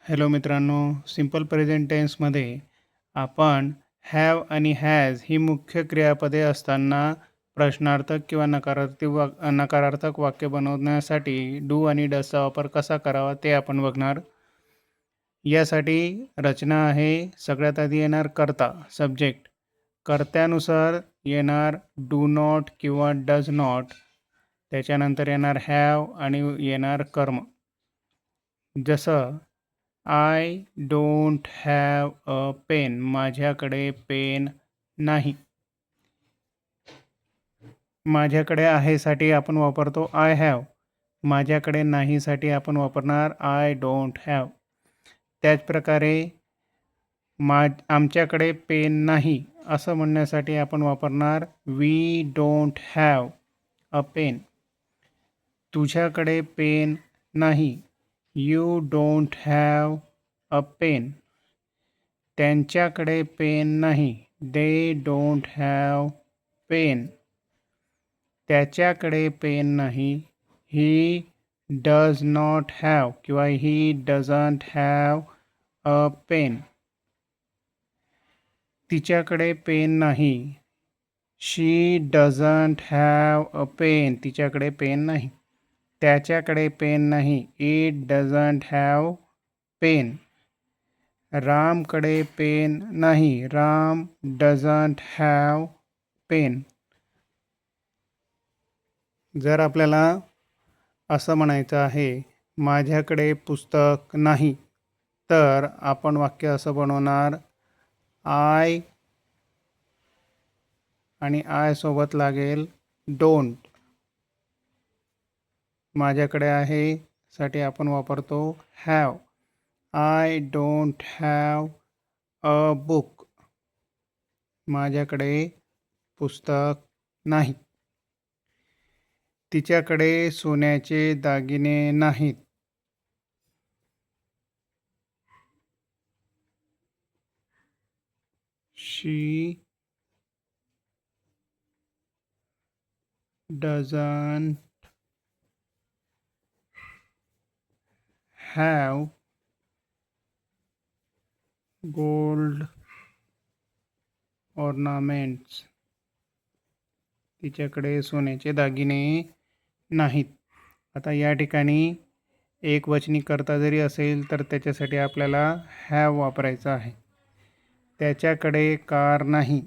Hello मित्रांनो, simple present टेन्समध्ये आपण have आणि हॅज ही मुख्य क्रियापदे असताना प्रश्नार्थक किंवा नकारार्थक वाक्य बनवण्यासाठी डू आणि डजचा वापर कसा करावा ते आपण बघणार. यासाठी रचना आहे. सगळ्यात आधी येणार कर्ता, सब्जेक्ट. कर्त्यानुसार येणार डू नॉट किंवा डज नॉट. त्याच्यानंतर येणार हॅव आणि येणार कर्म. जसं I don't have a pen, माझ्याकडे पेन नाही. माझ्याकडे आहेसाठी आपण वापरतो आय हॅव. माझ्याकडे नाहीसाठी आपण वापरणार आय डोंट हॅव. त्याचप्रकारे आमच्याकडे पेन नाही असं म्हणण्यासाठी आपण वापरणार we don't have a pen. तुझ्याकडे पेन नाही, you don't have a pen. त्यांच्याकडे पेन नाही, दे डोंट हॅव पेन. त्याच्याकडे पेन नाही, ही डज नॉट हॅव किंवा he doesn't have a pen. तिच्याकडे पेन नाही, she doesn't have a pen. तिच्याकडे पेन नाही. त्याच्याकडे पेन नाही, इट डझंट हॅव पेन. रामकडे पेन नाही, राम डझंट हॅव पेन. जर आपल्याला असं म्हणायचं आहे माझ्याकडे पुस्तक नाही, तर आपण वाक्य असं बनवणार आय आणि आय सोबत लागेल डोंट. माझ्याकडे आहे साठी आपण वापरतो have. I don't have a book. माझ्याकडे पुस्तक नाही. तिच्याकडे सोन्याचे दागिने नाहीत. शी doesn't have gold ornaments. तिच्याकडे सोन्याचे दागिने नाहीत. आता या ठिकाणी एक वचनी कर्ता जरी असेल तर त्याच्यासाठी आपल्याला हॅव वापरायचं आहे. त्याच्याकडे कार नाही.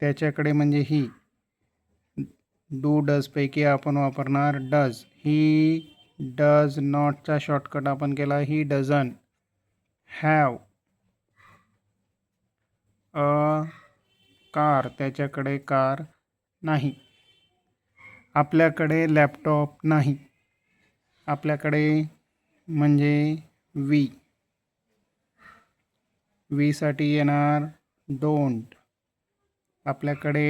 त्याच्याकडे म्हणजे ही. डू डजपैकी आपण वापरणार डज. ही डज नॉटचा शॉर्टकट आपण केला ही डझंट हॅव अ कार. त्याच्याकडे कार नाही. आपल्याकडे लॅपटॉप नाही. आपल्याकडे म्हणजे वी. वीसाठी येणार डोंट. आपल्याकडे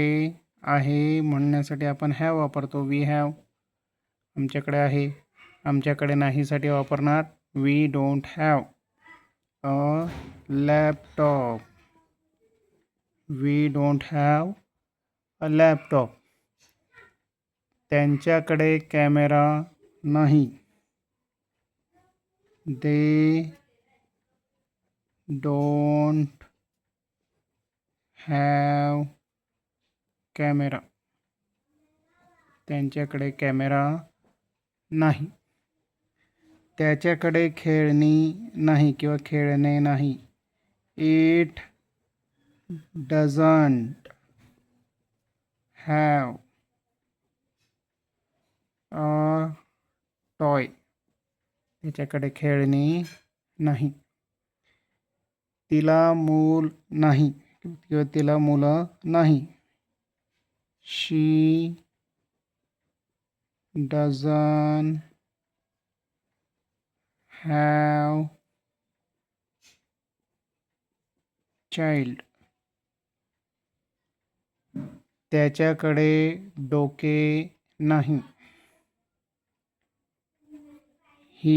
आहे म्हणण्यासाठी आपण हॅव वापरतो वी हॅव. आमच्याकडे आहे. आमच्याकडे नाहीसाठी वापरणार we don't have a laptop. We don't have a laptop. त्यांच्याकडे कॅमेरा नाही. They don't have camera. त्यांच्याकडे कॅमेरा नाही. त्याच्याकडे खेळणी नाही किंवा खेळणे नाही. It doesn't have a toy. त्याच्याकडे खेळणी नाही. तिला मूल नाही किंवा तिला मुलं नाही. She doesn't have child. त्याच्याकडे डोके नाही. ही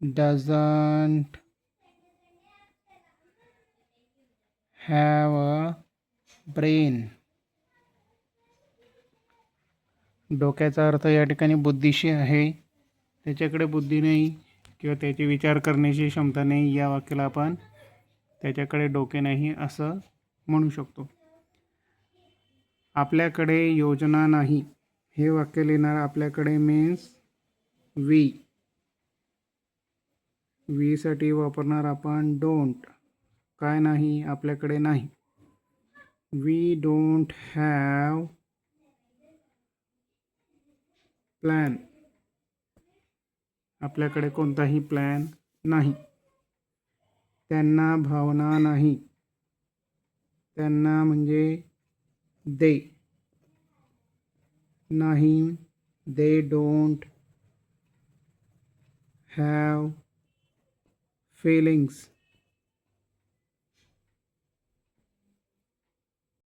डझंट हॅव अ ब्रेन. डोक्याचा अर्थ या ठिकाणी बुद्धीशी आहे. त्याच्याकडे बुद्धी नाही किंवा त्याची विचार करण्याची क्षमता नाही, या वाक्याला आपण त्याच्याकडे डोके नाही असं म्हणू शकतो. आपल्याकडे योजना नाही, हे वाक्य लिहिणार आपल्याकडे मीन्स वी साठी वापरणार आपण डोंट. काय नाही, आपल्याकडे नाही. वी डोंट हॅव प्लॅन, आपल्याकडे कोणताही प्लॅन नाही. त्यांना भावना नाही, त्यांना म्हणजे दे नाही, दे डोंट हॅव feelings.